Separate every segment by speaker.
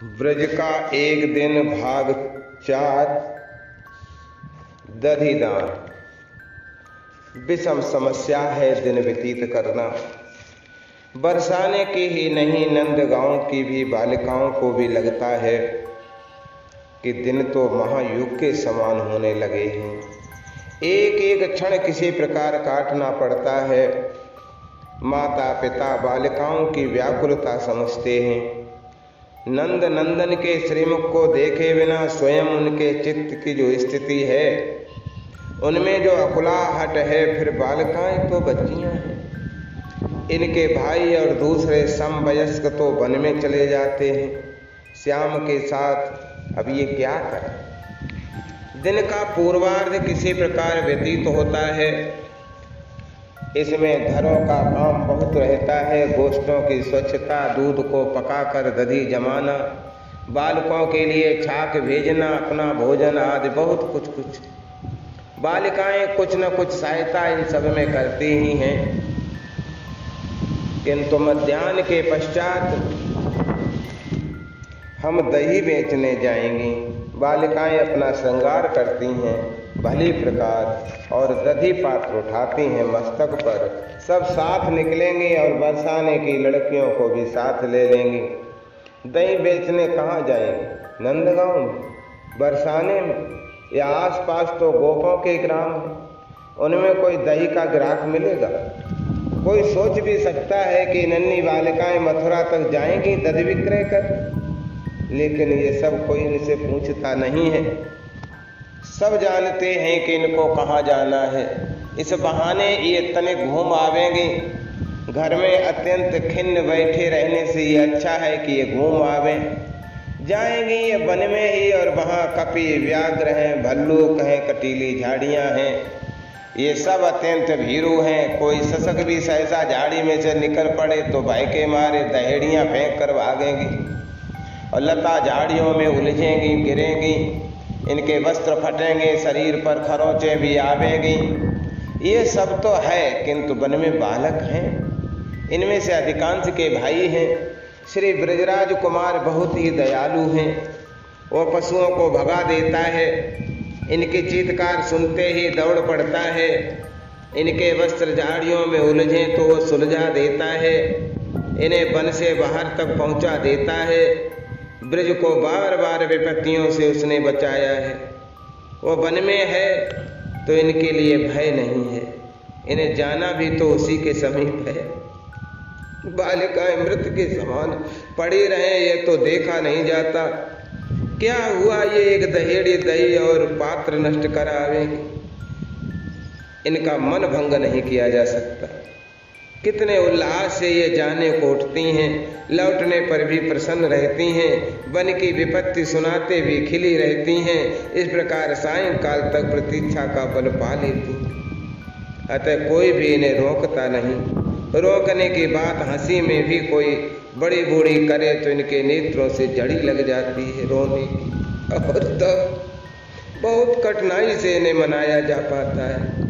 Speaker 1: ब्रज का एक दिन भाग 4 दधिदान। विषम समस्या है दिन व्यतीत करना। बरसाने की ही नहीं नंदगांव की भी बालिकाओं को भी लगता है कि दिन तो महायुग के समान होने लगे हैं। एक एक क्षण किसी प्रकार काटना पड़ता है। माता पिता बालिकाओं की व्याकुलता समझते हैं। नंद नंदन के श्रीमुख को देखे बिना स्वयं उनके चित्त की जो स्थिति है उनमें जो अकुलाहट है, फिर बालिकाएं तो बच्चियां हैं। इनके भाई और दूसरे समवयस्क तो वन में चले जाते हैं श्याम के साथ। अब ये क्या करें? दिन का पूर्वार्ध किसी प्रकार व्यतीत होता है। इसमें घरों का काम बहुत रहता है। गोष्ठों की स्वच्छता, दूध को पकाकर दधी जमाना, बालकों के लिए छाछ भेजना, अपना भोजन आदि बहुत कुछ बालिकाएं कुछ न कुछ सहायता इन सब में करती ही हैं। किंतु मध्याह्न के पश्चात हम दही बेचने जाएंगी। बालिकाएं अपना श्रृंगार करती हैं भली प्रकार और दधी पात्र उठाती हैं मस्तक पर। सब साथ निकलेंगी और बरसाने की लड़कियों को भी साथ ले लेंगी। दही बेचने कहाँ जाएंगे? नंदगांव में, बरसाने में, या आसपास तो गोपों के ग्राम हैं, उनमें कोई दही का ग्राहक मिलेगा? कोई सोच भी सकता है कि नन्ही बालिकाएं मथुरा तक जाएंगी दधी विक्रय कर, लेकिन ये सब कोई इनसे पूछता नहीं है। सब जानते हैं कि इनको कहाँ जाना है। इस बहाने ये तने घूम आवेंगी। घर में अत्यंत खिन्न बैठे रहने से ये अच्छा है कि ये घूम आवें। जाएंगी ये वन में ही, और वहाँ कपि व्याघ्र हैं, भल्लूक हैं, कटीली झाड़ियाँ हैं। ये सब अत्यंत भीरू हैं। कोई सशक भी सहसा झाड़ी में से निकल पड़े तो भय के मारे दहेड़ियाँ फेंक कर भागेंगी और लता झाड़ियों में उलझेंगी, गिरेंगी। इनके वस्त्र फटेंगे, शरीर पर खरोंचे भी आवेंगी। ये सब तो है, किंतु वन में बालक हैं। इनमें से अधिकांश के भाई हैं। श्री ब्रजराज कुमार बहुत ही दयालु हैं। वो पशुओं को भगा देता है। इनके चीत्कार सुनते ही दौड़ पड़ता है। इनके वस्त्र झाड़ियों में उलझे तो वो सुलझा देता है। इन्हें वन से बाहर तक पहुंचा देता है। ब्रज को बार बार विपत्तियों से उसने बचाया है। वो वन में है तो इनके लिए भय नहीं है। इन्हें जाना भी तो उसी के समीप है। बालिकाएं मृत के समान पड़ी रहे ये तो देखा नहीं जाता। क्या हुआ ये एक दहेड़ी दही और पात्र नष्ट करावेंगे? इनका मन भंग नहीं किया जा सकता। कितने उल्लास से ये जाने को उठती हैं, लौटने पर भी प्रसन्न रहती हैं, वन की विपत्ति सुनाते भी खिली रहती हैं। इस प्रकार सायंकाल तक प्रतीक्षा का बल पा लेती हैं। अतः कोई भी इन्हें रोकता नहीं। रोकने की बात हंसी में भी कोई बड़ी बूढ़ी करे तो इनके नेत्रों से जड़ी लग जाती है रोने की, और तब बहुत कठिनाई से इन्हें मनाया जा पाता है।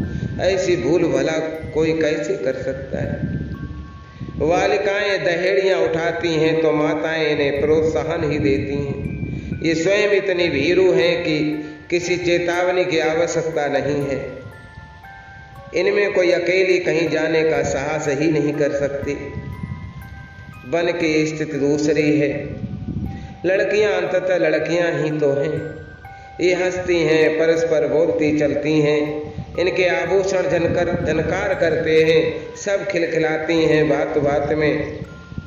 Speaker 1: ऐसी भूल भला कोई कैसे कर सकता है? बालिकाएं दहेड़ियां उठाती हैं तो माताएं इन्हें प्रोत्साहन ही देती हैं। ये स्वयं इतनी भीरू हैं कि किसी चेतावनी की आवश्यकता नहीं है। इनमें कोई अकेली कहीं जाने का साहस ही नहीं कर सकती। वन की स्थिति दूसरी है। लड़कियां अंततः लड़कियां ही तो हैं। ये हंसती हैं, परस्पर बोलती चलती हैं। इनके आभूषण झनकार करते हैं, सब खिलखिलाती हैं बात बात में।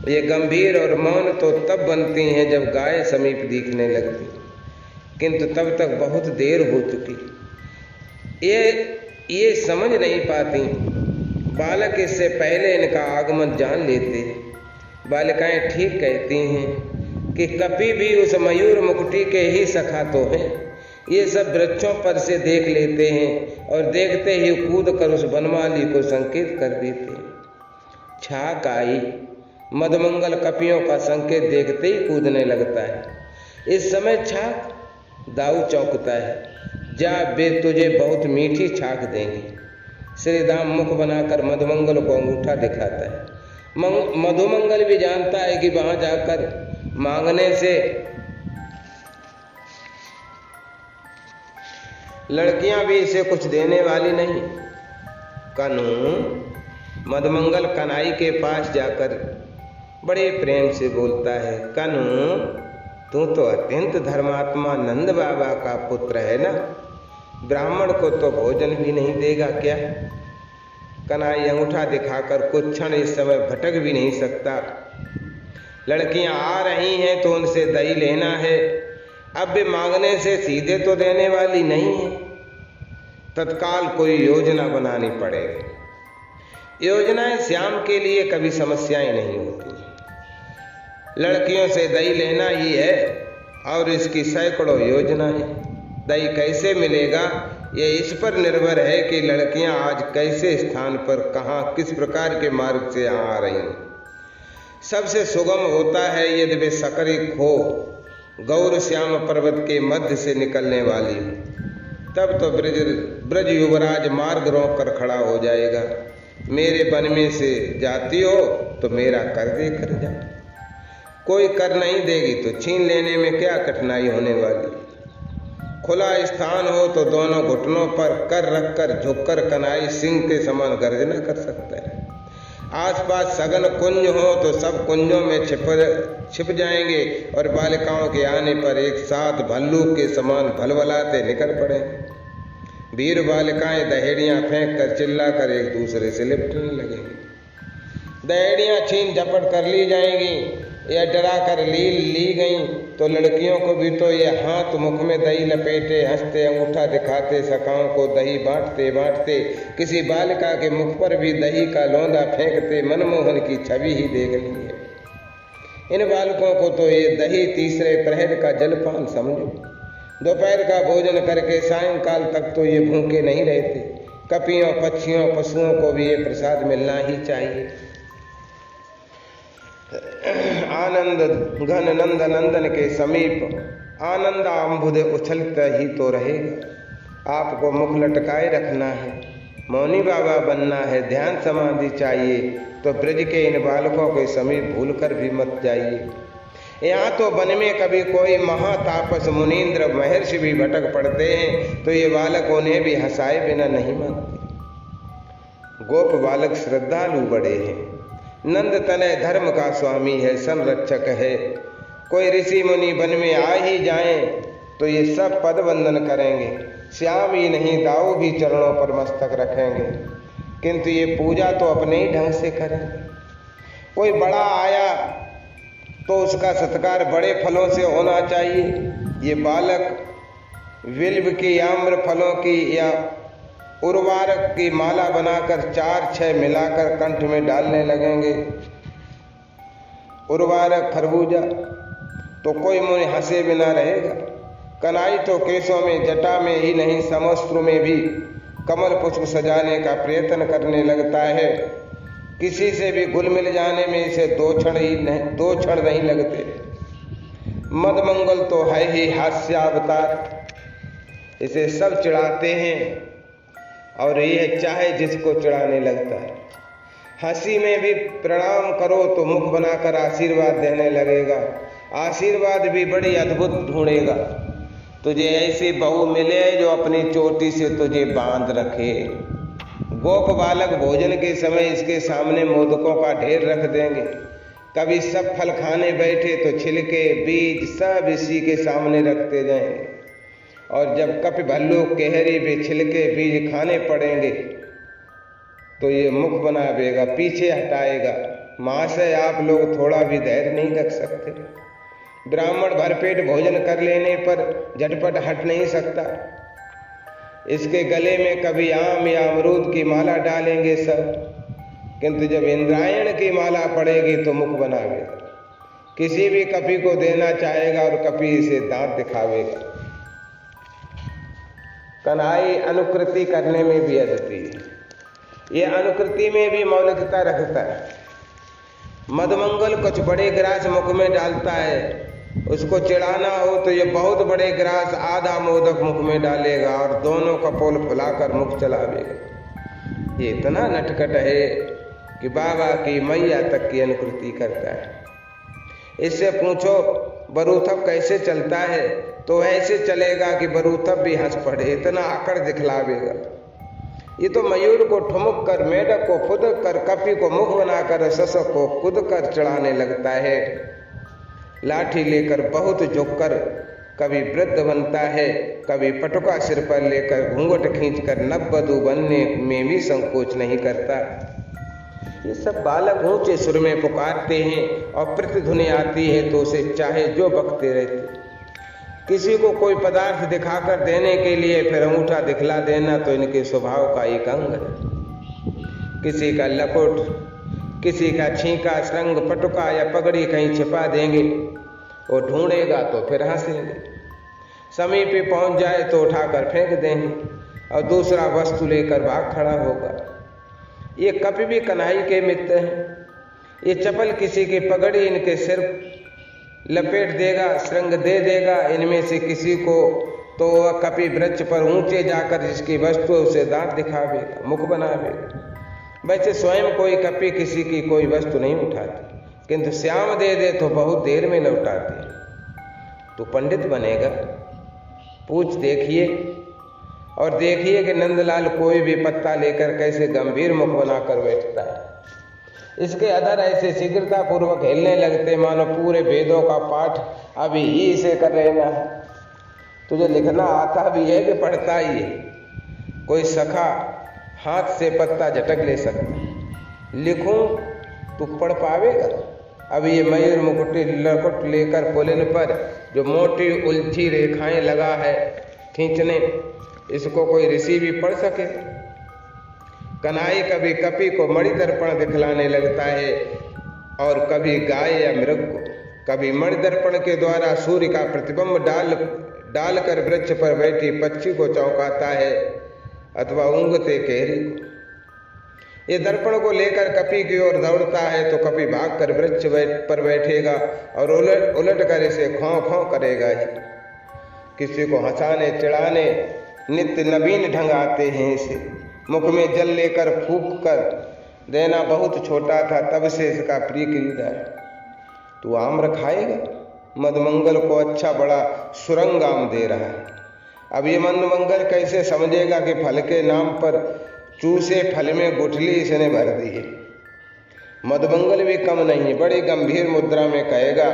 Speaker 1: ये गंभीर और मौन तो तब बनती हैं जब गाय समीप दिखने लगती, किंतु तब तक बहुत देर हो चुकी। ये समझ नहीं पाती। बालक इससे पहले इनका आगमन जान लेते हैं। बालिकाएं ठीक कहती हैं कि कपि भी उस मयूर मुकुटी के ही सखा तो हैं। ये सब वृक्षों पर से देख लेते हैं और देखते ही कूद कर उस वनमाली को संकेत कर देते हैं। छाक आई। मधुमंगल कपियों का संकेत देखते ही कूदने लगता है। इस समय छाक दाऊ चौंकता है। जा वे तुझे बहुत मीठी छाक देंगी। श्रीराम मुख बनाकर मधुमंगल को अंगूठा दिखाता है। मधुमंगल भी जानता है कि वहां जाकर मांगने से लड़कियां भी इसे कुछ देने वाली नहीं। कनु मदमंगल कन्हई के पास जाकर बड़े प्रेम से बोलता है, कनु तू तो अत्यंत धर्मात्मा नंद बाबा का पुत्र है ना, ब्राह्मण को तो भोजन भी नहीं देगा क्या? कन्हई अंगूठा दिखाकर कुछ क्षण इस समय भटक भी नहीं सकता। लड़कियां आ रही हैं तो उनसे दही लेना है, अब भी मांगने से सीधे तो देने वाली नहीं है। तत्काल कोई योजना बनानी पड़ेगी। योजनाएं श्याम के लिए कभी समस्याएं नहीं होती। लड़कियों से दही लेना ही है और इसकी सैकड़ों योजनाएं। दही कैसे मिलेगा ये इस पर निर्भर है कि लड़कियां आज कैसे स्थान पर कहां किस प्रकार के मार्ग से आ रही हैं। सबसे सुगम होता है यदि वे सकरी खो गौर श्याम पर्वत के मध्य से निकलने वाली हो, तब तो ब्रज युवराज मार्ग रोक कर खड़ा हो जाएगा। मेरे वन में से जाती हो तो मेरा कर दे कर जा। कोई कर नहीं देगी तो छीन लेने में क्या कठिनाई होने वाली। खुला स्थान हो तो दोनों घुटनों पर कर रखकर झुककर कन्हई सिंह के समान गर्जना कर सकता है। आसपास सघन कुंज हो तो सब कुंजों में छिप जाएंगे और बालिकाओं के आने पर एक साथ भल्लूक के समान भलभलाते निकल पड़े। वीर बालिकाएं दहेड़ियां फेंक कर चिल्लाकर एक दूसरे से लिपटने लगेंगी। दहेड़ियां छीन झपट कर ली जाएंगी या डरा कर ली गई तो लड़कियों को भी तो ये हाथ मुख में दही लपेटे हंसते अंगूठा दिखाते सखाओं को दही बांटते किसी बालिका के मुख पर भी दही का लौंदा फेंकते मनमोहन की छवि ही देखनी है। इन बालकों को तो ये दही तीसरे प्रहर का जलपान समझो। दोपहर का भोजन करके सायंकाल तक तो ये भूखे नहीं रहते। कपियों पक्षियों पशुओं को भी ये प्रसाद मिलना ही चाहिए। आनंद घन नंद नंदन के समीप आनंद अम्बुद उछलता ही तो रहेगा। आपको मुख लटकाए रखना है, मौनी बाबा बनना है, ध्यान समाधि चाहिए तो ब्रज के इन बालकों के समीप भूलकर भी मत जाइए। यहाँ तो वन में कभी कोई महातापस मुनीन्द्र महर्षि भी भटक पड़ते हैं तो ये बालक उन्हें भी हंसाए बिना नहीं मानते। गोप बालक श्रद्धालु बड़े हैं। नंद तनय धर्म का स्वामी है, संरक्षक है। कोई ऋषि मुनि वन में आ ही जाएं तो ये सब पद वंदन करेंगे। श्याम ही नहीं दाऊ भी चरणों पर मस्तक रखेंगे, किंतु ये पूजा तो अपने ही ढंग से करेंगे। कोई बड़ा आया तो उसका सत्कार बड़े फलों से होना चाहिए। ये बालक विल्व की आम्र फलों की या उर्वारक की माला बनाकर 4-6 मिलाकर कंठ में डालने लगेंगे। उर्वारक खरबूजा तो कोई मुनि हंसे बिना रहेगा। कन्हई तो केशों में जटा में ही नहीं समस्त्र में भी कमल पुष्प सजाने का प्रयत्न करने लगता है। किसी से भी घुल मिल जाने में इसे दो क्षण नहीं लगते। मदमंगल तो है ही हास्यावतार, इसे सब चिढ़ाते हैं और यह चाहे जिसको चिढ़ाने लगता है। हंसी में भी प्रणाम करो तो मुख बनाकर आशीर्वाद देने लगेगा। आशीर्वाद भी बड़ी अद्भुत ढूंढेगा। तुझे ऐसी बहू मिले जो अपनी चोटी से तुझे बांध रखे। गोप बालक भोजन के समय इसके सामने मोदकों का ढेर रख देंगे। कभी सब फल खाने बैठे तो छिलके बीज सब इसी के सामने रखते जाएंगे और जब कपि भल्लू केहरी भी छिलके बीज खाने पड़ेंगे तो ये मुख बनावेगा, पीछे हटाएगा। महाशय आप लोग थोड़ा भी धैर्य नहीं रख सकते। ब्राह्मण भरपेट भोजन कर लेने पर झटपट हट नहीं सकता। इसके गले में कभी आम या अमरूद की माला डालेंगे सब, किंतु जब इंद्रायण की माला पड़ेगी तो मुख बनावेगा। किसी भी कपि को देना चाहेगा और कपि इसे दांत दिखावेगा। कन्हई अनुकृति करने में भी अद्वितीय है। ये अनुकृति में भी मौलिकता रखता है। मदमंगल कुछ बड़े ग्रास मुख में डालता है, उसको चिढ़ाना हो तो ये बहुत बड़े ग्रास आधा मोदक मुख में डालेगा और दोनों कपोल फुलाकर मुख चलावेगा। ये इतना नटखट है कि बाबा की मैया तक की अनुकृति करता है। इससे पूछो बरूथप कैसे चलता है तो ऐसे चलेगा कि बरूथप भी हंस पड़े, इतना आकड़ दिखलावेगा। ये तो मयूर को ठुमक कर, मेढक को फुदक कर, कपी को मुख बनाकर, शशक को कूद कर चढ़ाने लगता है। लाठी लेकर बहुत झुककर कभी वृद्ध बनता है, कभी पटुका सिर पर लेकर घूंघट खींचकर नववधू बनने में भी संकोच नहीं करता। ये सब बालक ऊंचे सुर में पुकारते हैं और प्रतिध्वनि आती है तो उसे चाहे जो बकते रहते। किसी को कोई पदार्थ दिखाकर देने के लिए फिर अंगूठा दिखला देना तो इनके स्वभाव का एक अंग है। किसी का लकुट, किसी का छींका, श्रृंग, पटुका या पगड़ी कहीं छिपा देंगे, वो ढूंढेगा तो फिर हंसेंगे, समीप पे पहुंच जाए तो उठाकर फेंक देंगे और दूसरा वस्तु लेकर भाग खड़ा होगा। ये कभी भी कन्हई के मित्र हैं। ये चपल किसी की पगड़ी इनके सिर लपेट देगा, श्रृंग दे देगा। इनमें से किसी को तो वह कपि वृक्ष पर ऊंचे जाकर जिसकी वस्तु उसे दांत दिखावेगा, मुख बनावेगा। वैसे स्वयं कोई कपि किसी की कोई वस्तु नहीं उठाती, किंतु श्याम दे दे तो बहुत देर में लौटाती। तो पंडित बनेगा, पूछ देखिए और देखिए कि नंदलाल कोई भी पत्ता लेकर कैसे गंभीर मुख बनाकर बैठता है। इसके अधर ऐसे शीघ्रता पूर्वक हिलने लगते मानो पूरे वेदों का पाठ अभी ही इसे कर लेना है। तुझे लिखना आता भी है कि पढ़ता ही है? कोई सखा हाथ से पत्ता झटक ले सकता, लिखूं तू पढ़ पावेगा? अब ये मयूर मुकुट लकुट लेकर पुलिन पर जो मोटी उलझी रेखाएं लगा है खींचने, इसको कोई ऋषि भी पढ़ सके? कन्हई कभी कपि को मणि दर्पण दिखलाने लगता है और कभी गाय या मृग को, कभी मणि दर्पण के द्वारा सूर्य का प्रतिबिंब डालकर वृक्ष पर बैठी पक्षी को चौंकाता है अथवा ऊँघते केहरी को। ये दर्पण को लेकर कपि की ओर दौड़ता है तो कपि भागकर वृक्ष पर बैठेगा और उलट कर इसे खौं खौं करेगा ही। किसी को हंसाने चिढ़ाने नित्य नवीन ढंग आते हैं इसे। मुख में जल लेकर फूंक कर देना बहुत छोटा था तब से इसका प्रिय क्रीड़ा है। तू आम्र खाएगा? मदमंगल को अच्छा बड़ा सुरंग आम दे रहा है। अब ये मदमंगल कैसे समझेगा कि फल के नाम पर चूसे फल में गुठली इसने भर दी है। मदमंगल भी कम नहीं, बड़ी गंभीर मुद्रा में कहेगा,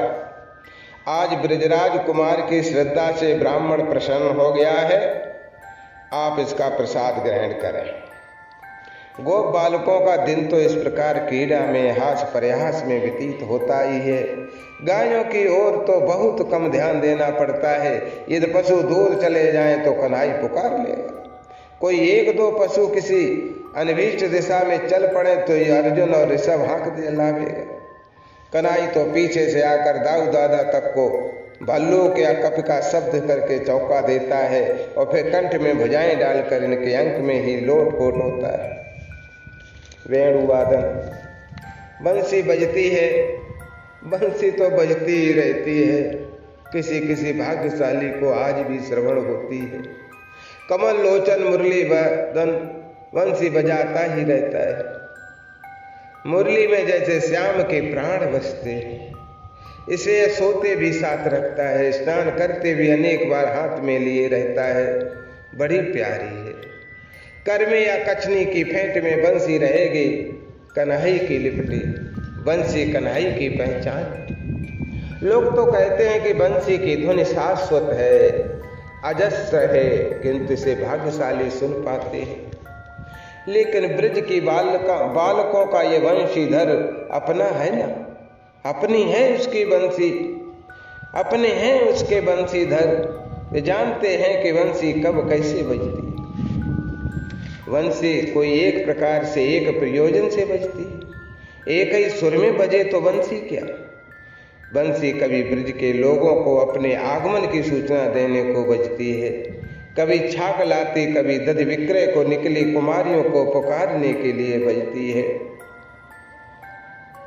Speaker 1: आज ब्रजराज कुमार की श्रद्धा से ब्राह्मण प्रसन्न हो गया है, आप इसका प्रसाद ग्रहण करें। गोप बालकों का दिन तो इस प्रकार क्रीड़ा में हास प्रयास में व्यतीत होता ही है। गायों की ओर तो बहुत कम ध्यान देना पड़ता है। यदि पशु दूर चले जाएं तो कन्हई पुकार लेगा। कोई एक दो पशु किसी अनभिष्ट दिशा में चल पड़े तो ये अर्जुन और ऋषभ हाँक दे लावेगा। कन्हई तो पीछे से आकर दाऊ दादा तक को भल्लूक या कप का शब्द करके चौंका देता है और फिर कंठ में भुजाएं डालकर इनके अंक में ही लोटपोट होता है। वेणुवादन, बंसी बजती है, बंसी तो बजती ही रहती है। किसी किसी भाग्यशाली को आज भी श्रवण होती है। कमल लोचन मुरली वादन बंसी बजाता ही रहता है। मुरली में जैसे श्याम के प्राण बसते हैं। इसे सोते भी साथ रखता है, स्नान करते भी अनेक बार हाथ में लिए रहता है। बड़ी प्यारी है। कर्मे या कछनी की फेंट में बंसी रहेगी, कन्हई की लिपटी। बंसी कन्हई की पहचान। लोग तो कहते हैं कि बंसी की धुन शाश्वत है, अजस्र है, किंतु इसे भाग्यशाली सुन पाते हैं। लेकिन ब्रज की बालकों का ये वंशीधर अपना है ना, अपनी है उसकी बंसी, अपने हैं उसके बंशीधर। वे जानते हैं कि बंसी कब कैसे बजती। बंसी कोई एक प्रकार से एक प्रयोजन से बजती है। एक ही सुर में बजे तो बंसी क्या। बंसी कभी ब्रज के लोगों को अपने आगमन की सूचना देने को बजती है, कभी छाक लाती, कभी दध विक्रय को निकली कुमारियों को पुकारने के लिए बजती है,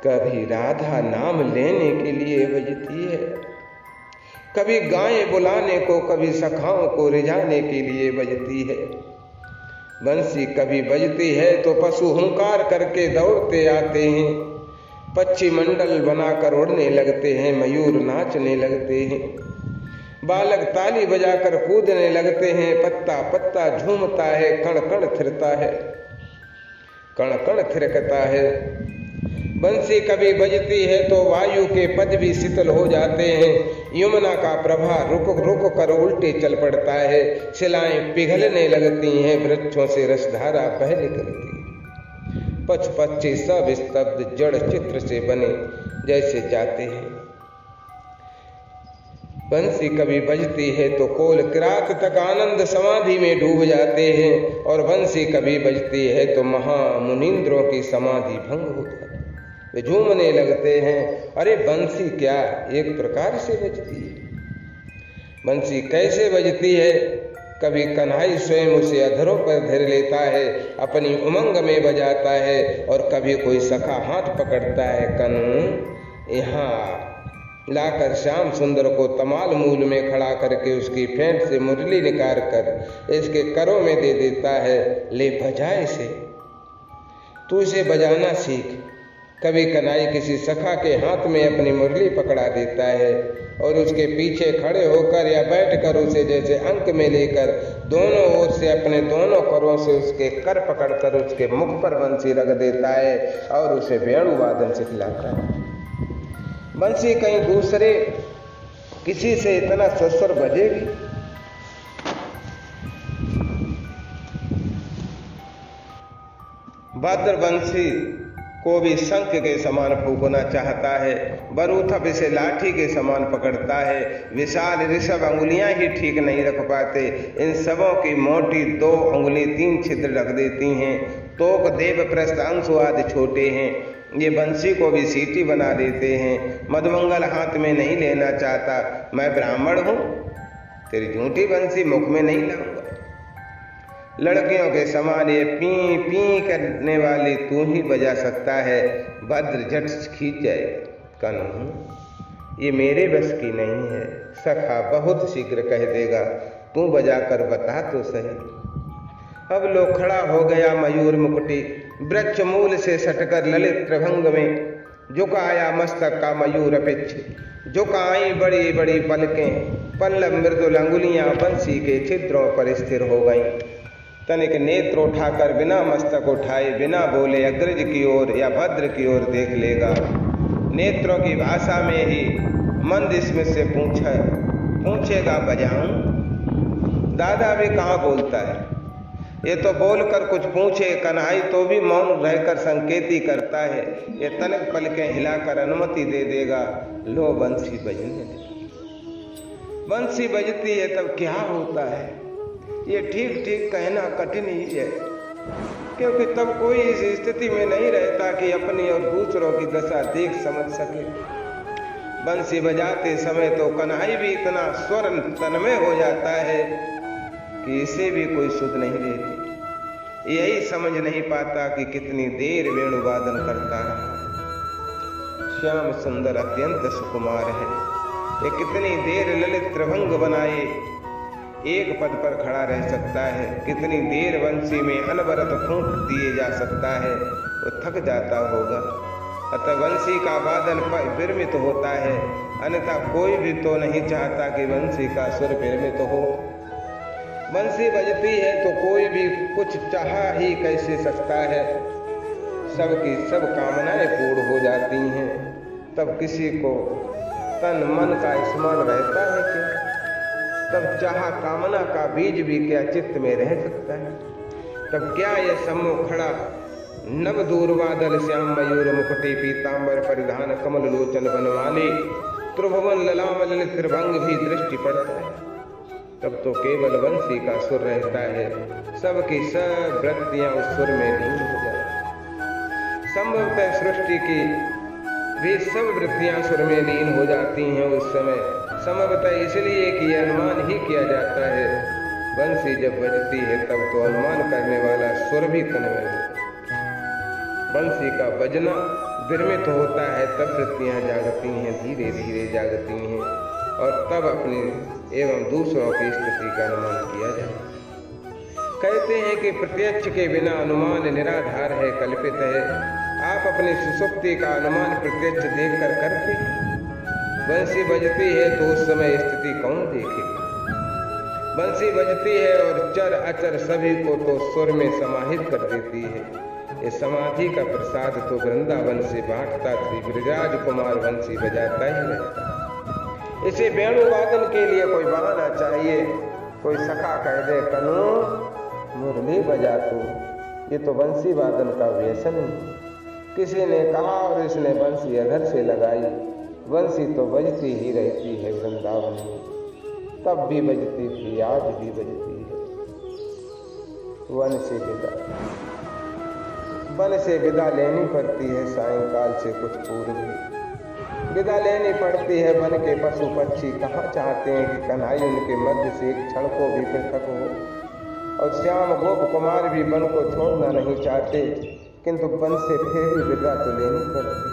Speaker 1: कभी राधा नाम लेने के लिए बजती है, कभी गायें बुलाने को, कभी सखाओं को रिझाने के लिए बजती है। बंसी कभी बजती है तो पशु हुंकार करके दौड़ते आते हैं, पक्षी मंडल बनाकर उड़ने लगते हैं, मयूर नाचने लगते हैं, बालक ताली बजाकर कूदने लगते हैं, पत्ता पत्ता झूमता है, कण कण थिरता है, कण कण थिरकता है। बंसी कभी बजती है तो वायु के पद भी शीतल हो जाते हैं, यमुना का प्रवाह रुक रुक कर उल्टे चल पड़ता है, शिलाएं पिघलने लगती हैं, वृक्षों से रसधारा बह निकलती है। पच पक्षी सब स्तब्ध जड़ चित्र से बने जैसे जाते हैं। बंसी कभी बजती है तो कोल किरात तक आनंद समाधि में डूब जाते हैं, और बंसी कभी बजती है तो महामुनींद्रों की समाधि भंग हो जाती है, वे झूमने लगते हैं। अरे बंसी क्या एक प्रकार से बजती है? बंसी कैसे बजती है? कभी कन्हई स्वयं उसे अधरों पर धर लेता है, अपनी उमंग में बजाता है, और कभी कोई सखा हाथ पकड़ता है, कन्हू यहाँ लाकर श्याम सुंदर को तमाल मूल में खड़ा करके उसकी फेंट से मुरली निकाल कर इसके करों में दे देता है, ले बजा इसे, तू इसे बजाना सीख। कभी कन्हई किसी सखा के हाथ में अपनी मुरली पकड़ा देता है, और उसके पीछे खड़े होकर या बैठकर उसे जैसे अंक में लेकर दोनों ओर से अपने दोनों करों से उसके कर पकड़कर उसके मुख पर बंसी रख देता है और उसे वेणुवादन सिखलाता है। बंसी कहीं दूसरे किसी से इतना सस्वर बजेगी? भद्र बंसी को भी शंख के समान फूंकना चाहता है, बरूथप इसे लाठी के समान पकड़ता है, विशाल ऋषभ अंगुलियां ही ठीक नहीं रख पाते, इन सबों की मोटी 2 अंगुली 3 छिद्र रख देती हैं, तोक देव प्रस्थ अंशु आदि छोटे हैं, ये बंसी को भी सीटी बना देते हैं। मधुमंगल हाथ में नहीं लेना चाहता, मैं ब्राह्मण हूँ, तेरी झूठी बंसी मुख में नहीं लाऊंगा। लड़कियों के समान ये पी पी करने वाली तू ही बजा सकता है। भद्र झट खींच जाए, कन्हू ये मेरे बस की नहीं है, सखा बहुत शीघ्र कह देगा, तू बजा कर बता तो सही। अब लो खड़ा हो गया मयूर मुकुटी, वृक्ष मूल से सटकर ललित प्रभंग में झुकाया मस्तक का मयूर पिछ, झुकाई बड़ी बड़ी पलकें, पल्लव मृदुल अंगुलियां बंसी के छिद्रों पर स्थिर हो गईं। तनिक नेत्र उठाकर बिना मस्तक उठाए बिना बोले अग्रज की ओर या भद्र की ओर देख लेगा। नेत्रों की भाषा में ही मंद स्मित से पूछेगा बजाऊं? दादा भी कहाँ बोलता है, ये तो बोलकर कुछ पूछे कन्हई तो भी मौन रहकर संकेती करता है, ये तनिक पलकें हिलाकर अनुमति दे देगा। लो बंसी बजने दे। बंसी बजती है तब क्या होता है ये ठीक ठीक कहना कठिन ही है, क्योंकि तब कोई इस स्थिति में नहीं रहता कि अपनी और दूसरों की दशा देख समझ सके। बंसी बजाते समय तो कन्हई भी इतना स्वर तन्मय हो जाता है कि इसे भी कोई सुध नहीं देती, यही समझ नहीं पाता कि कितनी देर वेणुवादन करता रहा है। श्याम सुंदर अत्यंत सुकुमार है, ये कितनी देर ललित त्रिभंग बनाए एक पद पर खड़ा रह सकता है, कितनी देर बंसी में अनवरत फूंक दिए जा सकता है, वो थक जाता होगा। अतः बंसी का वादन विरमित होता है, अन्यथा कोई भी तो नहीं चाहता कि बंसी का सुर विरमित हो। बंसी बजती है तो कोई भी कुछ चाह ही कैसे सकता है, सबकी सब कामनाएं पूर्ण हो जाती हैं, तब किसी को तन मन का स्मरण रहता है क्या? तब चाह कामना का बीज भी क्या चित्त में रह सकता है? तब क्या यह सम्मुख खड़ा नव दूरबादल श्याम मयूर मुकुटी पीतांबर परिधान कमल लोचन बनवाले त्रिभुवन ललाम ललित त्रिभंग भी दृष्टि पड़ता है, तब तो केवल बंसी का सुर रहता है, सबकी सब वृत्तियां उस सुर में लीन हो जाती। संभवतः सृष्टि की भी सब वृत्तियां सुर में लीन हो जाती हैं उस समय, संभवतः इसलिए कि यह अनुमान ही किया जाता है, बंसी जब बजती है तब तो अनुमान करने वाला सुर भी तन्मय होता है। बंसी का बजना विरमित होता है, तब वृत्तियां जागती हैं, धीरे धीरे जागती हैं, और तब अपनी एवं दूसरों की स्थिति का अनुमान किया जाता है। कहते हैं कि प्रत्यक्ष के बिना अनुमान निराधार है, कल्पित है। आप अपनी सुसुप्ति का अनुमान प्रत्यक्ष देखकर करते हैं। बंसी बजती है तो उस समय स्थिति कौन देखेगा? बंसी बजती है और चर अचर सभी को तो सुर में समाहित कर देती है। ये समाधि का प्रसाद तो वृंदावन से बांटता श्री ब्रजराज कुमार बंसी बजाता ही रहता। इसे वेणुवादन के लिए कोई बहाना चाहिए। कोई सखा कह दे कनू मुरली बजा तू, ये तो बंसी वादन का व्यसन है। किसी ने कहा और इसने बंसी अधर से लगाई। बंसी तो बजती ही रहती है वृंदावन में, तब भी बजती थी, आज भी बजती है। वन से विदा लेनी पड़ती है, सायंकाल से कुछ पूर्व भी विदा लेनी पड़ती है। वन के पशु पक्षी कहाँ चाहते हैं कि कन्हई उनके मध्य से एक क्षण को भी पृथक हो, और श्याम गोप कुमार भी वन को छोड़ना नहीं चाहते, किंतु वन से फिर भी विदा तो लेनी पड़ती।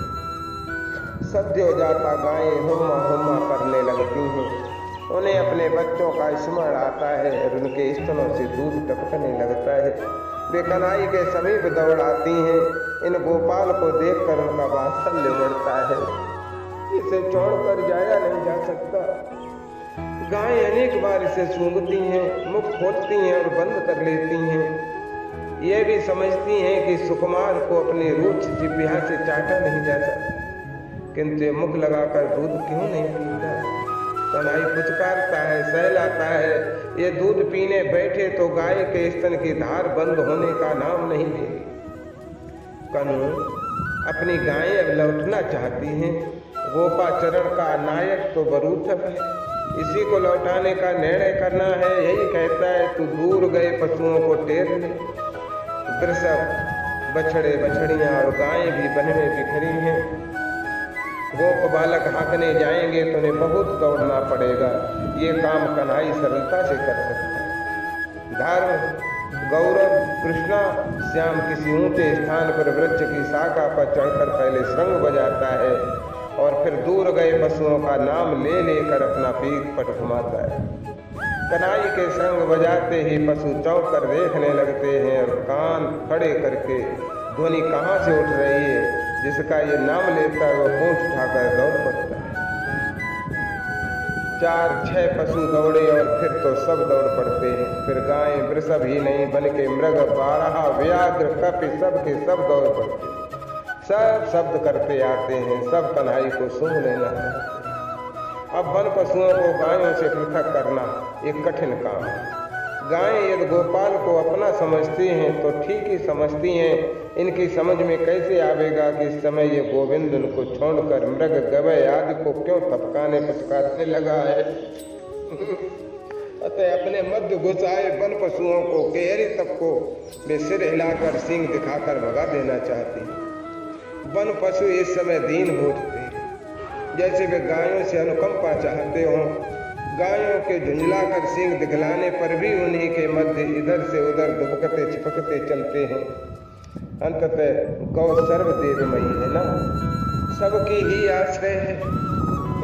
Speaker 1: सद्य हो जाता गायें हुम्मा हुम्मा करने लगती हैं। उन्हें अपने बच्चों का स्मरण आता है और उनके स्तनों से दूध टपकने लगता है। वे कन्हई के समीप दौड़ आती हैं। इन गोपाल को देखकर उनका वात्सल्य बढ़ता है। इसे छोड़कर जाया नहीं जा सकता। गायें अनेक बार इसे सूंघती हैं, मुख खोलती हैं और बंद कर लेती हैं। ये भी समझती हैं कि सुकुमार को अपनी रूक्ष जिह्वा से चाटा नहीं जाता, किंतु मुख लगाकर दूध क्यों नहीं पीता? कन्हई पुचकारता है, सहलाता है। ये दूध पीने बैठे तो गाय के स्तन की धार बंद होने का नाम नहीं लेगी। कनु अपनी गायें अब लौटना चाहती हैं। गोपाचरण का नायक तो बरूथक है, इसी को लौटाने का निर्णय करना है। यही कहता है तू दूर गए पशुओं को टेर ले। वृषभ, बछड़े बछड़ियां और गायें भी वन में बिखरी हैं। गोप बालक हाँकने जाएंगे तो उन्हें बहुत दौड़ना पड़ेगा। ये काम कन्हई सरलता से कर सकता है। धर्म, गौरव, कृष्णा, श्याम किसी ऊंचे स्थान पर वृक्ष की शाखा पर चढ़कर पहले श्रृंग बजाता है और फिर दूर गए पशुओं का नाम ले लेकर अपना पीठ पट घुमाता है। कन्हई के श्रृंग बजाते ही पशु चौंक कर देखने लगते हैं और कान खड़े करके ध्वनि कहाँ से उठ रही है। जिसका ये नाम लेता है वो पूंछ उठाकर दौड़ पड़ता है। 4-6 पशु दौड़े और फिर तो सब दौड़ पड़ते हैं। फिर गायें, वृषभ ही नहीं बल्कि मृग, बारहा, व्याघ्र, कपि सब के सब दौड़ पड़ते हैं। सब शब्द करते आते हैं, सब कन्हई को सूंघ लेना चाहते हैं। अब वन पशुओं को गायों से पृथक करना एक कठिन काम है। गायें यदि गोपाल को अपना समझती हैं तो ठीक ही समझती हैं। इनकी समझ में कैसे आवेगा कि इस समय ये गोविंद उनको छोड़कर मृग, गवय आदि को क्यों थपकाने पुचकारने लगा है। अतः अपने मध्य घुसाए वन पशुओं को गहरी तक को वे सिर हिलाकर सींग दिखाकर भगा देना चाहती। वन पशु इस समय दीन हो उठते, जैसे वे गायों से अनुकंपा चाहते हों। गायों के झुंझलाकर सींग दिखलाने पर भी उन्हीं के मध्य इधर से उधर दुबकते चिपकते चलते हैं। अंततः गौ सर्वदेवमयी है ना, सबकी ही आश्रय है।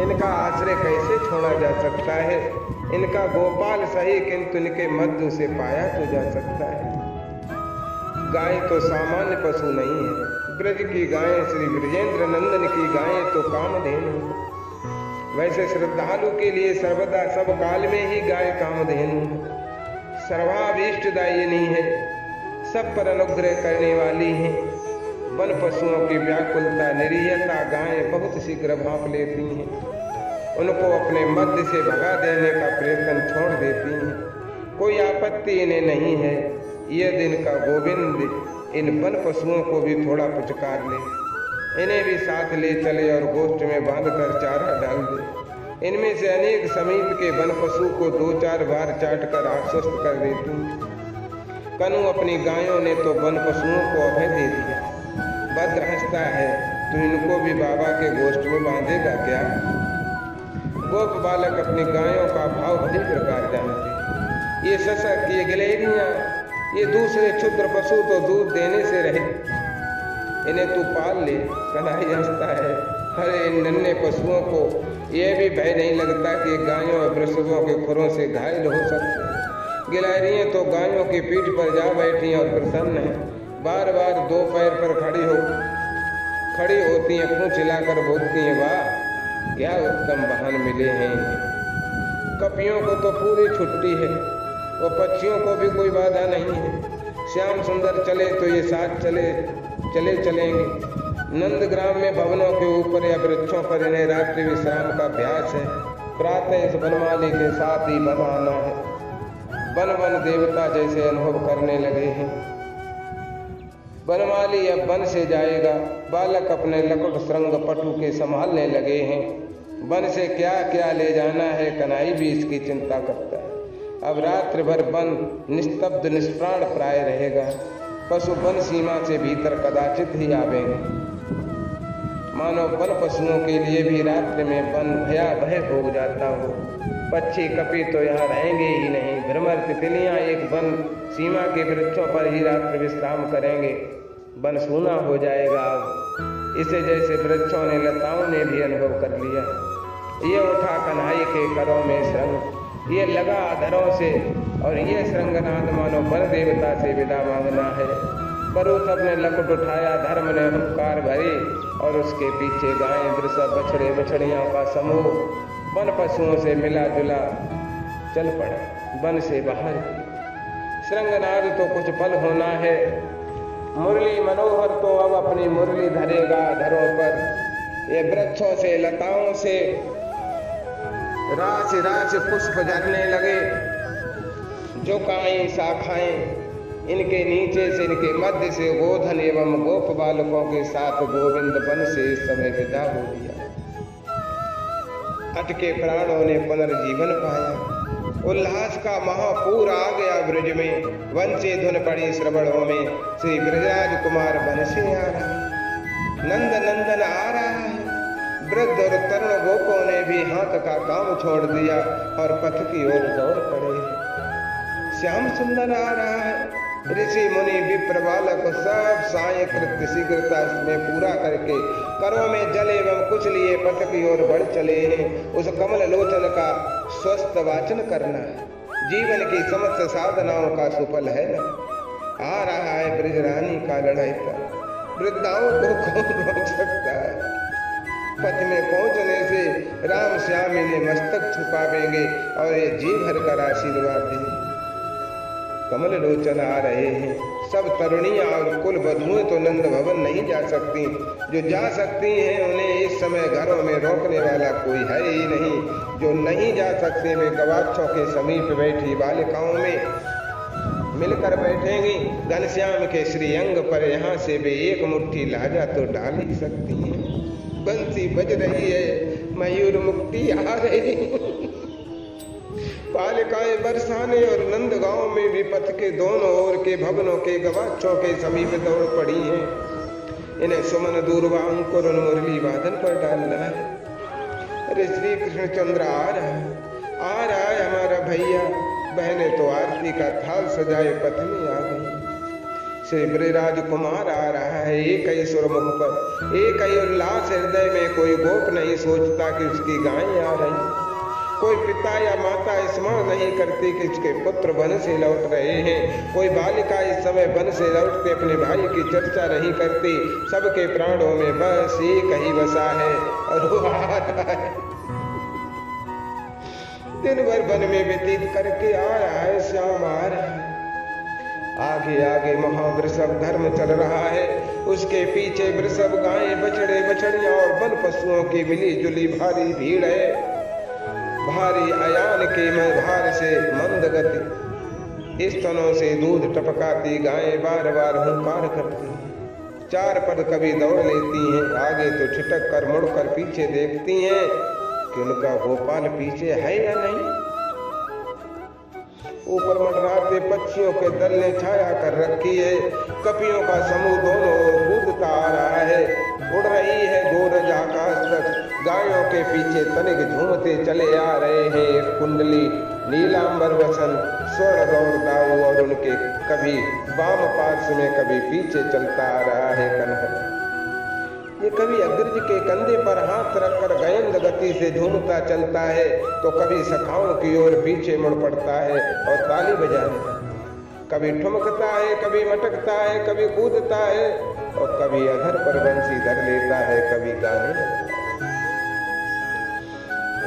Speaker 1: इनका आश्रय कैसे छोड़ा जा सकता है? इनका गोपाल सही, किंतु इनके मध्य से पाया तो जा सकता है। गाय तो सामान्य पशु नहीं है। ब्रज की गायें, श्री ब्रजेंद्र नंदन की गायें तो कामधेनु। वैसे श्रद्धालु के लिए सर्वदा सब काल में ही गाय कामधेनु है, सर्वाभीष्टदायिनी है, सब पर अनुग्रह करने वाली है। वन पशुओं की व्याकुलता, निरीहता गायें बहुत शीघ्र भांप लेती हैं। उनको अपने मध्य से भगा देने का प्रयत्न छोड़ देती हैं। कोई आपत्ति इन्हें नहीं है। यह दिन का गोविंद इन वन पशुओं को भी थोड़ा पुचकार ले, इन्हें भी साथ ले चले और गोष्ठ में बांधकर चारा डाल दे। इनमें से अनेक समीप के वन पशु को 2-4 बार चाटकर आश्वस्त कर देती। कनु अपनी गायों ने तो वन पशुओं को अभय दे दिया। भद्र हंसता है, तो इनको भी बाबा के गोष्ठ में बांधेगा क्या? गोप बालक अपनी गायों का भाव भली प्रकार जानते। ये सशक, ये गिलहरियां, ये दूसरे क्षुद्र पशु तो दूध देने से रहे, इन्हें तू पाल ले। कन्हई हंसता है, अरे इन नन्हे पशुओं को यह भी भय नहीं लगता कि गायों और वृषभों के खुरों से घायल हो सकते हैं। गिलहरियां तो गायों की पीठ पर जा बैठी और प्रसन्न है। बार बार 2 पैर पर खड़ी हो खड़ी होती हैं, पूंछ हिलाकर बोलती हैं, वाह क्या उत्तम वाहन मिले हैं। कपियों को तो पूरी छुट्टी है, वो पक्षियों को भी कोई बाधा नहीं है। श्याम सुंदर चले तो ये साथ चलेंगे। नंदग्राम में भवनों के ऊपर या वृक्षों पर इन्हें रात्रि विश्राम का अभ्यास है। प्रातः इस बनमाली के साथ ही वन आना है। वन देवता जैसे अनुभव करने लगे हैं। बनमाली अब वन से जाएगा। बालक अपने लकुट श्रृंग पटु के संभालने लगे हैं। वन से क्या क्या ले जाना है, कन्हई भी इसकी चिंता करता है। अब रात्रि भर वन निस्तब्ध निष्प्राण प्राय रहेगा। पशु वन सीमा से भीतर कदाचित ही आवेंगे। मानो वन पशुओं के लिए भी रात्रि में वन भयावह हो जाता हो। पक्षी कपि तो यहाँ रहेंगे ही नहीं। भ्रमर तितलियाँ एक वन सीमा के वृक्षों पर ही रात्रि विश्राम करेंगे। वन सूना हो जाएगा। अब इसे जैसे वृक्षों ने लताओं ने भी अनुभव कर लिया। ये उठा कन्हई के करों में श्रृंग, ये लगा अधरों से, और ये श्रृंगनाद मानो वन देवता से विदा मांगना है। परुथ अपने लकुट उठाया, धर्म ने हुंकार भरी, और उसके पीछे गायें, वृषभ, बछड़े, बछड़ियों का समूह वन पशुओं से मिला जुला चल पड़ा वन से बाहर की। श्रृंगनाद तो कुछ पल होना है। मुरली मनोहर तो अब अपनी मुरली धरेगा धरों पर। ये वृक्षों से, लताओं से रास रास पुष्प झरने लगे। झुकाएं शाखाएं, इनके नीचे से, इनके मध्य से गोधन एवं गोप बालकों के साथ गोविंद वन से इस समय विदा हो दिया। अटके प्राणों ने पुनर्जीवन पाया। उल्लास का महापूर आ गया ब्रज में। वन से धुन पड़ी श्रवणों में। श्री ब्रजराज कुमार वन से आ रहा, नंद नंदन आ रहा है। वृद्ध और तरुण गोपों ने भी हाथ का काम छोड़ दिया और पथ की ओर दौड़ पड़े। श्याम सुंदर आ रहा है। ऋषि मुनि विप्र बालक सब साय कृत्य शीघ्रता में पूरा करके करों में जल एवं कुछ लिए पथ की ओर बढ़ चले हैं। उस कमल लोचन का स्वस्थ वाचन करना जीवन की समस्त साधनाओं का सुफल है न। आ रहा है ब्रजरानी का लड़ाई। वृद्धाओं को कौन रोक सकता है। पथ में पहुंचने से राम श्याम इन्हें मस्तक छुपावेंगे और ये जी भर कर आशीर्वाद देंगे। कमल लोचन आ रहे हैं। सब तरुणियां और कुल बधुएं तो नंद भवन नहीं जा सकती। जो जा सकती हैं उन्हें इस समय घरों में रोकने वाला कोई है ही नहीं। जो नहीं जा सकते वे गवाक्षों के समीप बैठी बालिकाओं में मिलकर बैठेंगी। घनश्याम के श्री अंग पर यहाँ से वे एक मुट्ठी लाजा तो डाल ही सकती हैं। बंसी बज रही है, मयूर मुक्ति आ रही। बालिकाएं बरसाने और नंद गांव में भी पथ के दोनों ओर के भवनों के गवाक्षों के समीप दौड़ पड़ी हैं। इन्हें सुमन दूरवा अंकुर और मुरली वादन पर डालना है। अरे श्री कृष्ण चंद्र आ रहा है हमारा भैया। बहने तो आरती का थाल सजाए पथ में आ गई। श्री ब्रजराज कुमार आ रहा है। एक ही सुरमुख पर, एक ही उल्लास हृदय में। कोई गोप नहीं सोचता कि उसकी गायें आ रही। कोई पिता या माता स्मरण नहीं करती कि उसके पुत्र वन से लौट रहे हैं। कोई बालिका इस समय वन से लौटते अपने भाई की चर्चा नहीं करती। सबके प्राणों में बस एक ही बसा है और वो आ रहा है। दिन भर वन में व्यतीत करके आ रहा है। श्याम आ रहा है। आगे आगे महावृषभ धर्म चल रहा है। उसके पीछे वृषभ, गायें, बछड़े, बछड़ियां और वन पशुओं की मिली जुली भारी भीड़ है। भारी अयान के भार से मंद गति, स्तनों से दूध टपकाती गायें बार बार हुंकार करती हैं। चार पद कभी दौड़ लेती हैं। आगे तो छिटक कर मुड़कर पीछे देखती हैं कि उनका गोपाल पीछे है या नहीं। ऊपर मंडराते पक्षियों के दल ने छाया कर रखी है। कपियों का समूह दोनों ओर कूदता आ रहा है। उड़ रही है गोरज आकाश तक। गायों के पीछे तनिक झूमते चले आ रहे हैं एक कुंडली नीलांबर वसन स्वर्ण गौर दाऊ, और उनके कभी वाम पार्श्व में कभी पीछे चलता आ रहा है कनहर। ये कभी अग्रज के कंधे पर हाथ रखकर गयंद गति से झूमता चलता है तो कभी सखाओं की ओर पीछे मुड़ पड़ता है और ताली बजाने लगता है। कभी ठुमकता है, कभी मटकता है, कभी कूदता है और कभी अधर पर बंसी धर लेता है, कभी गाने लगता है।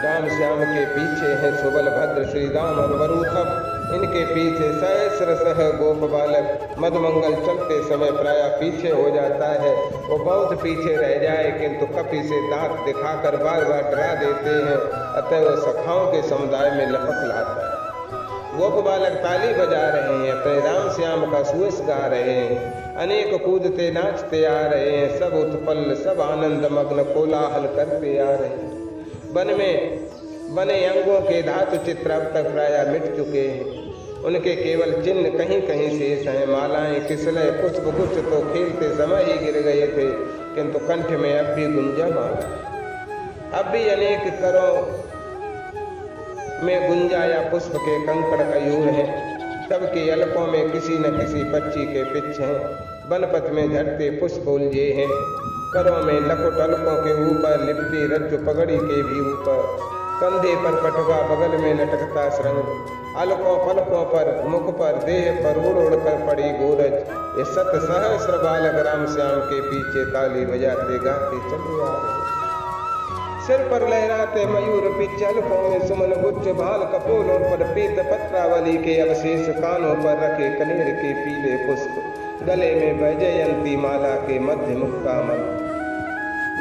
Speaker 1: राम श्याम के पीछे हैं सुबल भद्र श्री राम और वरुथप, इनके पीछे सहस्र सह गोप बालक। मधुमंगल चलते समय प्राय पीछे हो जाता है, वो बहुत पीछे रह जाए किंतु कपि से दांत दिखाकर बार बार डरा देते हैं, अतः वो सखाओं के समुदाय में लपक लाता है। गोप बालक ताली बजा रहे हैं, अपने राम श्याम का सुयस गा रहे हैं, अनेक कूदते नाचते आ रहे हैं, सब उत्पल सब आनंद मग्न कोलाहल करते आ रहे हैं। वन में बने अंगों के धातु चित्र अब तक प्राय मिट चुके हैं, उनके केवल चिन्ह कहीं कहीं शेष हैं। मालाएं किसले पुष्प गुच्छ तो खेलते समय ही गिर गए थे, किंतु कंठ में अब भी गुंजा माला है। अब भी अनेक करों में गुंजा या पुष्प के कंकड़ कयूर हैं, सबके अलकों में किसी न किसी पक्षी के पिच्छ हैं। बनपथ में झड़ते पुष्प उलझे हैं, करों में लकुट अलकों के ऊपर लिपटी रज्जु पगड़ी के भी ऊपर, कंधे पर पटवा बगल में लटकता श्रृंग, अलकों पलकों पर मुख पर देह पर उड़ उड़ कर पड़ी गोरज। ये सत सहस्र बालक राम श्याम के पीछे ताली बजाते गाते चले आ रहे। सिर पर लहराते मयूर पिच्छ, अलकों में सुमन गुच्छ, भाल कपोलों पर पीत पत्रावली के अवशेष, कानों पर रखे कनेर के पीले पुष्प, गले में वैजयंती माला के मध्य मुक्तामल,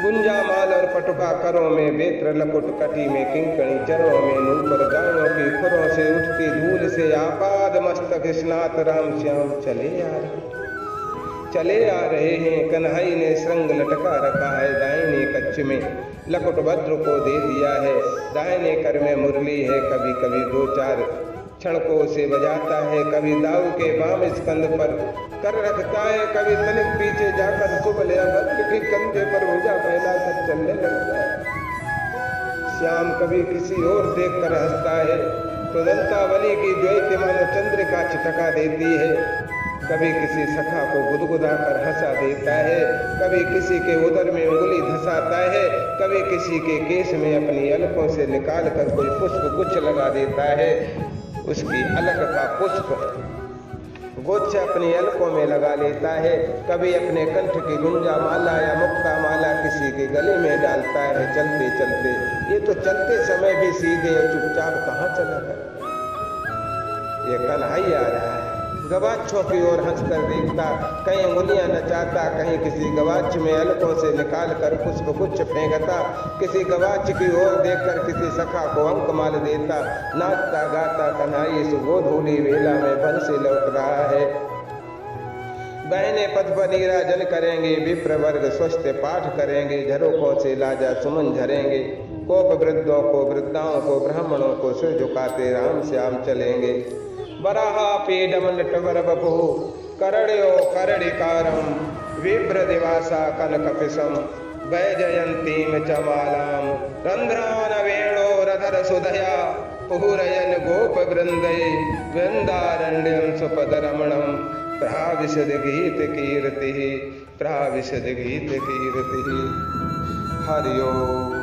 Speaker 1: गुंजा माल और पटुका करों में बेत्र लकुट, कटी में किंकणी, चरणों में नूपुर, गायों की खुरों से उठती धूल से आपाद मस्तक स्नात राम श्याम चले आ रहे हैं। कन्हई ने श्रृंग लटका रखा है, दाहिने कच्छ में लकुट भद्र को दे दिया है, दाहिने कर में मुरली है, कभी कभी दो चार क्षणकों से बजाता है, कभी दाऊ के वाम स्कंद पर कर रखता है, कभी तनिक पीछे जाकर सुबल या भद्र के कंधे पर भुजा फैलाकर चलने लगता है। श्याम कभी किसी और देखकर हंसता है तो दंतावली की द्वैतमान चंद्रिका छिटका देती है, कभी किसी सखा को गुदगुदा कर हंसा देता है, कभी किसी के उदर में उंगली धंसाता है, कभी किसी के केस में अपनी अलकों से निकाल कर कोई पुष्प गुच्छ लगा देता है, उसकी अलक का पुष्प गुच्छ अपनी अलकों में लगा लेता है, कभी अपने कंठ की गुंजा माला या मुक्ता माला किसी के गले में डालता है। चलते चलते ये तो चलते समय भी सीधे चुपचाप कहाँ चला कर, ये कन्हई आ रहा है, गवाक्षों की ओर हंसकर देखता, कहीं उंगलियां नचाता, कहीं किसी गवाक्ष में अलकों से निकाल कर पुष्प गुच्छ फेंकता, किसी गवाक्ष की ओर देखकर किसी सखा को अंकमाल देता। नाचता गाता कन्हई इस गोधूली वेला में वन से लौट रहा है। बहने पथ पर नीराजन करेंगे, विप्र वर्ग स्वस्थ पाठ करेंगे, झरोकों से लाजा सुमन झरेंगे, कोप वृद्धों को वृद्धाओं को ब्राह्मणों को सिर झुकाते राम श्याम चलेंगे। वराहा पीडम नटवर बपु करण्यो करणिकारम, विभ्र दिवासा कनकपिशम, वैजयंतीम चमालाम, रंध्रान वेणो रधर सुधया, पुहुरयन गोप वृंदे, वृंदारण्यम सुपद रमणम, प्राविशद गीत कीर्ति, प्राविशद गीत कीर्ति। हरि ओम।